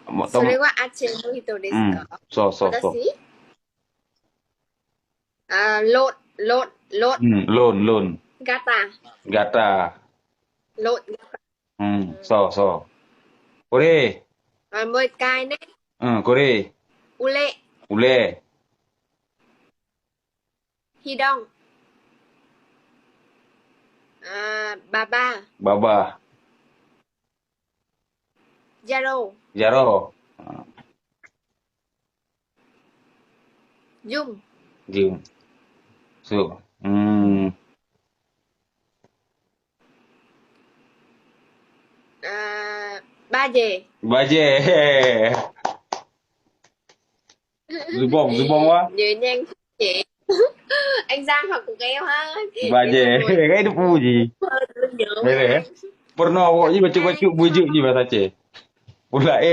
そ Tom, れはあっちの人ですか？そうそうそ私ロッ、ロッ、ロッ、う。ロン、ガタ、ガタロッ、ー、そうそう。これ、もう一回ね。これ、ウレ、うれ、ヒドン、ババ、ばば、ジャロじゃろー、ユン、う、じゅん、そう。ba dề. Ba dê, zubong quá. Nhớ nhanh chị. Anh Giang học cùng em ha. Ba Thế dê, xong rồi cái nó phu gì? tôi nhớ Đây mà này, anh. pernah Cảm awak ni ơn baca-baca anh. bujuk je bahasa Aceh. Pula